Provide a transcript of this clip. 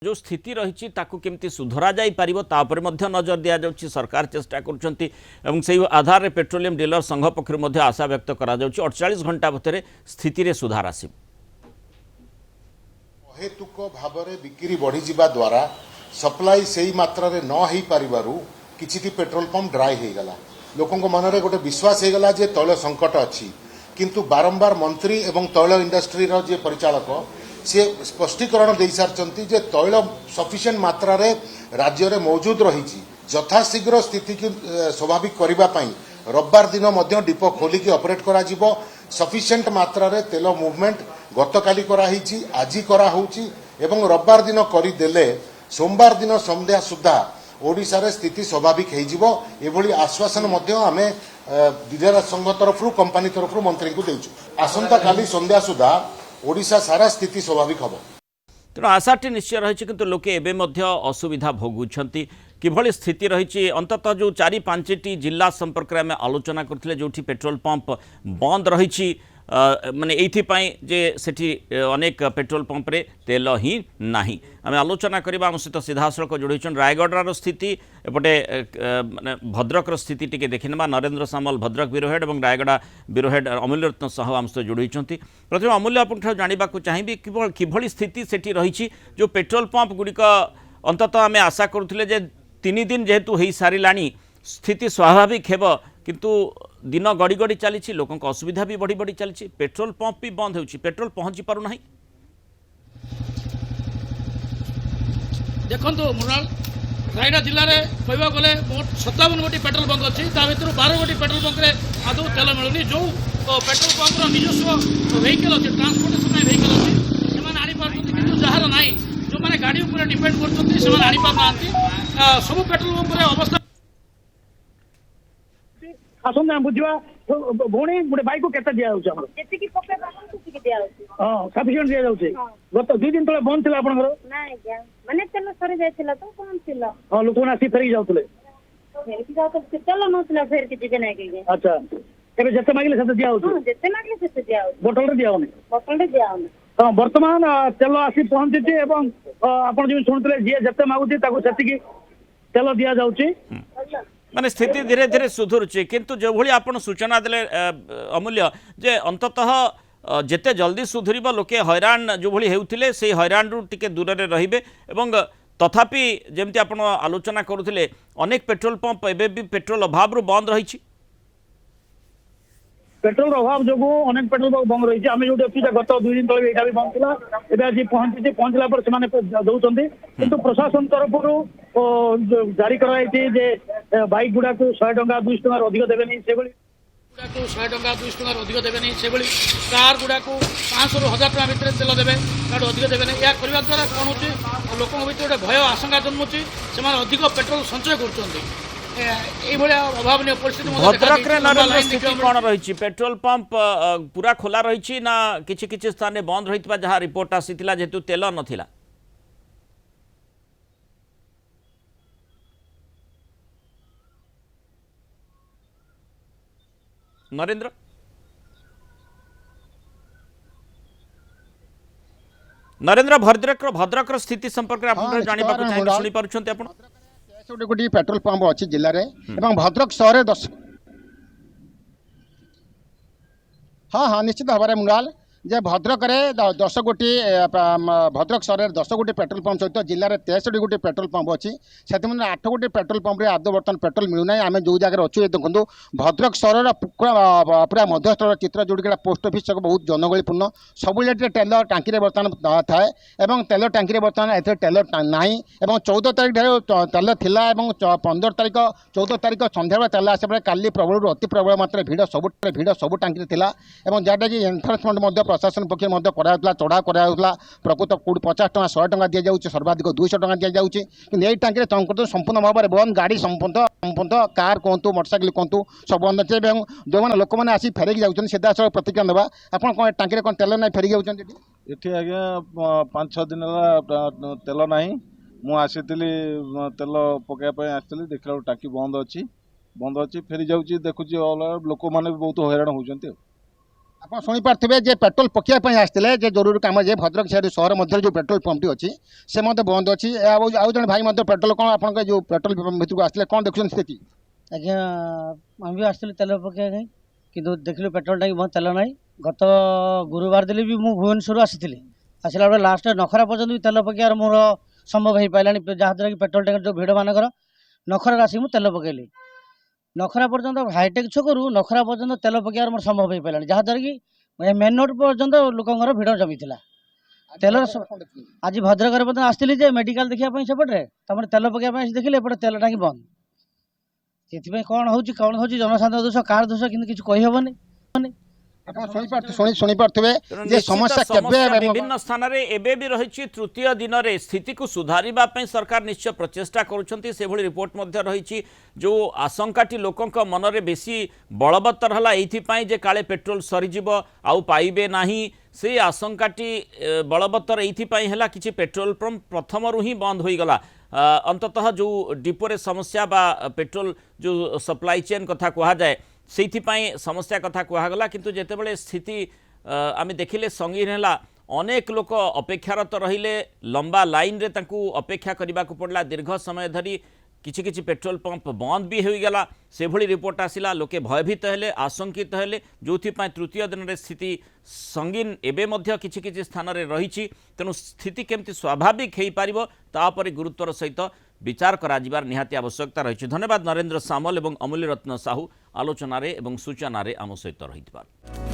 जो स्थिति रही केमती सुधरा जाई पारिबो ता उपरे मध्य नजर दिया जाउछि। सरकार चेष्टा करछंती एवं सेही आधार रे पेट्रोलियम डीलर संघ पक्षरु मध्य आशा व्यक्त करा जाउछि 48 घंटा भितर स्थिति रे सुधार आसिब। अहेतुक भावरे बिक्री बढ़ी जिबा द्वारा सप्लाई सेही मात्रा रे न हेई परिबारु किछि पेट्रोल पंप ड्राई हे गला। लोकन को मन रे गोटे विश्वास हे गला जे तैल संकट अछि, किंतु बारंबार मंत्री एवं तैल इंडस्ट्री रो जे परिचालक सी स्पष्टीकरण दे सारचंती जे तैल सफिशिएंट मात्रा रे राज्य रे मौजूद रही यथाशीघ्र स्थिति की स्वाभाविक करबा पई रविवार दिन मध्य डिपो खोलिकी ऑपरेट करा जिवो। सफिशिएंट मात्रा रे तेल मूवमेंट गतकाली करा हिची, आजी करा होची एवं रविवार दिन करी देले सोमवार दिन संध्या सुधा ओडिशा रे स्थिति स्वाभाविक हो जिवो। एभली आश्वासन मध्य आमे डीलर संघ तरफ कंपनी तरफ मंत्री को देछु। आसंता काली संध्या सुधा ओडिशा सारा स्थिति स्वाभाविक हम। तेणु आशाटी निश्चय रही कि लोके एवं असुविधा भोगुंट किभली स्थिति रही। अंततः जो 4-5टी जिला संपर्क में आम आलोचना करते जो पेट्रोल पंप बंद रही माने एइथिपाई जे सेठी अनेक पेट्रोल पंप रे तेल ही नाही। आम आलोचना करबा आम सहित सीधासलख जोड़ी रायगढ़ स्थिति एपटे माने भद्रक स्थिति टिके देखिना। नरेंद्र सामल भद्रक ब्यूरो हेड और रायगढ़ ब्यूरो हेड अमूल्य रत्न साहू आम सहित जोड़ी। प्रथम अमूल्य आपको जानवा चाहिए किभली स्थिति सेठी रही जो पेट्रोल पंप गुड़िक अंततः आम आशा करुले जे 3 दिन जेहेतु हो सारा स्थिति स्वाभाविक हेब, किंतु दिन गड़ी गड़ी चली लोकों को असुविधा भी बढ़ी बढ़ी चली पेट्रोल पंप भी बंद हो पेट्रोल पहुंची पारु नहीं। देखो मुराल रायगढ़ जिले में कहवा गले मोट 57 गोटी पेट्रोल पंप अच्छी 12 गोटी पेट्रोल पंप आदौ तेल मिलूनी। जो पेट्रोल पंपर निजस्व वेहिकल अच्छे ट्रांसपोर्टेशन वेहिकल अच्छी से आनीपार कि जार ना जो मैंने गाड़ी उपर डिपेंड कर आनीपार सब पेट्रोल पंप अवस्था आसंता बुझा भौणी गोटे बैक को केते दिया होछ हमर जेति की पके बाबू सेति की दिया होछ। हां सफिशिएंट दिया जाउछ। गत 2 दिन तले बंद थिला आपनकर नाही क्या माने तेल सरी जायतिला तो कोन थिला। हां लोक आसी फेरी जाउतले फेरी जाउ तो तेल नथिला फेर के जिबे नाही के। अच्छा एबे जते मागिले सेते दिया होछ। हां जते मागिले सेते दिया होछ। बोतल रे दिया होने बोतल रे दिया होने। हां वर्तमान तेल आसी पहुंचीची एवं आपण जे सुनतले जे जते मागुची ताको सेति की तेल दिया जाउची। माने स्थिति धीरे धीरे सुधुरुची, किंतु जो भली आपण सूचना देले अमूल्य जे अंततः जेते जल्दी सुधुरिब लोके हैरान जो भली हेउथिले से हैरान रु टिके दूर रे रहिबे। एवं तथापि जेमति आपण आलोचना करुथिले अनेक पेट्रोल पंप एबे भी पेट्रोल अभाव रु बंद रहिछि। पेट्रोल अभाव जो अनेक पेट्रोल पंप बंद रही आम जो अच्छी गत 2 दिन तले यहाँ भी बंद था एवं आज पहुंची पहुंचला पर से दौरान किंतु प्रशासन तरफ जारी कराई बाइक गुड़ा को 100 टंका 200 टंका अधिक देवे से 100 टंका 200 टंका अधिक देवे से कार गुड़ा को 500 ରୁ 1000 टंका भितर तेल देवे तार अधिक देवे। या करने द्वारा कौन हो लोक भर भय आशंका जन्मुची से अधिक पेट्रोल संचय कर अभावनीय परिस्थिति भद्रक रे नरेंद्र स्थिति कौन रही पेट्रोल पंप पूरा खोला रही ना किछि किछि स्थान रे बंद रही जहाँ रिपोर्ट आसीथिला जेतु तेल नथिला। नरेंद्र नरेंद्र भद्रक स्थिति संपर्क में जानिबा को चाहिए सुनी पारुछन्ते आपण। गोटी पेट्रोल पंप अच्छी जिले में भद्रक सहर 10 हाँ हाँ निश्चित भाव में मुंगाल जे भद्रक 10 गोटी भद्रक सहर 10 गोटी पेट्रोल पंप सहित जिले में 63 गोटी पेट्रोल पंप अच्छी से 8 गोटी पेट्रोल पंप आदौ बर्तमान पेट्रोल मिलूना। आम जो जगह अच्छे देखो भद्रक सहर पूरा मध्यस्थल चित्र जोड़ी पोस्ट ऑफिस बहुत जनगहलीपूर्ण सब तेल टांकी बर्तमान थाए और तेल टांकी बर्तमान ए तेल ना 14 तारीख तेल थिला 15 तारीख 14 तारीख संध्या तेल आसा काली प्रबल अति प्रबल मात्रा भिड़ सब टांकी थिला जहाँटा कि एनफोर्समेंट प्रशासन पक्ष चढ़ा कराला प्रकृत 50 टंका 100 टंका दि जाऊँ सर्वाधिक 200 टंका दि जाऊँ कि यही टांकी संपूर्ण भाव में बंद गाड़ी संपूर्ण कार कहतु मोटरसाइकिल कहतु सब बंद अच्छे जो मैंने लोक मैंने आसी फेरिक जाऊँ सीधा प्रतिक्रिया देवा आप टांकी कौन तेल ना फेरिक जाऊँ आज्ञा 5-6 दिन तेल ना मुझे तेल पकड़ आसती देखला टांकी बंद अच्छी फेरी जाऊँगी देखुची लोक मैंने बहुत हैरान होती। ଆପଣ ଶୁଣିପାରୁଥିବେ ଯେ ପେଟ୍ରୋଲ ପକାଇବା ପାଇଁ ଆସିଥିଲେ ଯେ ଜରୁରୀ କାମ ଯେ ଭଦ୍ରକ ସହର ମଧ୍ୟରେ ଯେଉଁ ପେଟ୍ରୋଲ ପମ୍ପଟି ଅଛି ସେ ମଧ୍ୟ ବନ୍ଦ ଅଛି ଆଉ ଜଣେ ଭାଇ ମଧ୍ୟ ପେଟ୍ରୋଲ କ'ଣ ଆପଣଙ୍କ ଯେଉଁ ପେଟ୍ରୋଲ ଭିତରକୁ ଆସିଥିଲେ କ'ଣ ଦେଖୁଛନ୍ତି ସ୍ଥିତି ଆଜ୍ଞା ଆମେ ବି ଆସିଥିଲୁ ତେଲ ପକାଇବା ପାଇଁ କିନ୍ତୁ ଦେଖିଲୁ ପେଟ୍ରୋଲ ଟାଙ୍କି ବନ୍ଦ ତେଲ ନାହିଁ ଗତ ଗୁରୁବାର ଦିନ ବି ମୁଁ ଭୁବନେଶ୍ୱରରୁ ଆସିଥିଲି ଆସିଲା ବେଳେ ଲାଷ୍ଟ ନଖରା ପର୍ଯ୍ୟନ୍ତ ବି ତେଲ ପକାଇବାର ମୋର ସମ୍ଭବ ହେଇପାରିଲାନି ଯାହାଦ୍ୱାରା କି ପେଟ୍ରୋଲ ଟାଙ୍କିର ଯେଉଁ ଭିଡ଼ ମାନଙ୍କର ନଖରାରେ ଆସିକି ମୁଁ ତେଲ ପକାଇଲି ନଖରା ପର୍ଯ୍ୟନ୍ତ ହାଇଟେକ୍ ଛକରୁ ନଖରା ପର୍ଯ୍ୟନ୍ତ ତେଲ ପକାଇବାର ମୋର ସମ୍ଭବ ହେଇପାରିଲାନି ଯାହାଦ୍ୱାରା କି ମେନ୍ ରୋଡ୍ ପର୍ଯ୍ୟନ୍ତ ଲୋକଙ୍କର ଭିଡ଼ ଜମିଥିଲା ତେଲର ଆଜି ଭଦ୍ରକରେ ମଧ୍ୟ ଆସିଥିଲି ଯେ ମେଡିକାଲ ଦେଖିବା ପାଇଁ ସେପଟରେ ତାପରେ ତେଲ ପକାଇବା ପାଇଁ ଆସି ଦେଖିଲେ ଏପଟେ ତେଲ ଟାଙ୍କି ବନ୍ଦ ସେଥିପାଇଁ କ'ଣ ହେଉଛି ଜନସାଧାରଣ ଦୋଷ କାହାର ଦୋଷ କିନ୍ତୁ କିଛି କହିହେବନି ଆପଣ ଶୁଣିପାରୁଥିବେ ତେଣୁ ଯେ ନିଶ୍ଚିତ ସମସ୍ୟା ସମସ୍ୟା କେବେ ବିଭିନ୍ନ ସ୍ଥାନରେ ଏବେ ବି ରହିଛି ତୃତୀୟ ଦିନରେ ସ୍ଥିତିକୁ ସୁଧାରିବା ପାଇଁ ସରକାର ନିଶ୍ଚୟ ପ୍ରଚେଷ୍ଟା କରୁଛନ୍ତି ସେଭଳି ରିପୋର୍ଟ ମଧ୍ୟ ରହିଛି ଯେଉଁ ଆଶଙ୍କାଟି ଲୋକଙ୍କ ମନରେ ବେଶୀ ବଳବତ୍ତର ହେଲା ଏଇଥିପାଇଁ ଯେ କାଳେ ପେଟ୍ରୋଲ ସରିଯିବ ଆଉ ପାଇବେ ନାହିଁ ସେଇ ଆଶଙ୍କାଟି ବଳବତ୍ତର ଏଇଥିପାଇଁ ହେଲା କିଛି ପେଟ୍ରୋଲ ପମ୍ପ ପ୍ରଥମରୁ ହିଁ ବନ୍ଦ ହୋଇଗଲା अंततः जो डिपोरे समस्या बा पेट्रोल जो सप्लाई चेन कथा कहुए से समस्या कथा कहगला किंतु जेतेबेले स्थिति आम देखिले संगीन है अनेक लोक अपेक्षारत रहिले लंबा लाइन रे तांकू अपेक्षा करने को पड़ला दीर्घ समय धरी किछि किछि पेट्रोल पंप बंद भी हो गला से भली रिपोर्ट आसिला लोके भयभीत हेले आशंकित हेले जोथिपाई तृतीय दिन रे स्थिति संगीन एबे मध्य किछि किछि स्थान रे रहिछि तेणु स्थिति केमती स्वाभाविक हेई पारिबो तापर गुरुत्वर सहित विचार करा जिबार निहाती आवश्यकता रहिछि। धन्यवाद नरेंद्र सामल एवं अमूल्य रत्न साहू आलोचना रे एवं सूचना रे आम सहित रहितबार।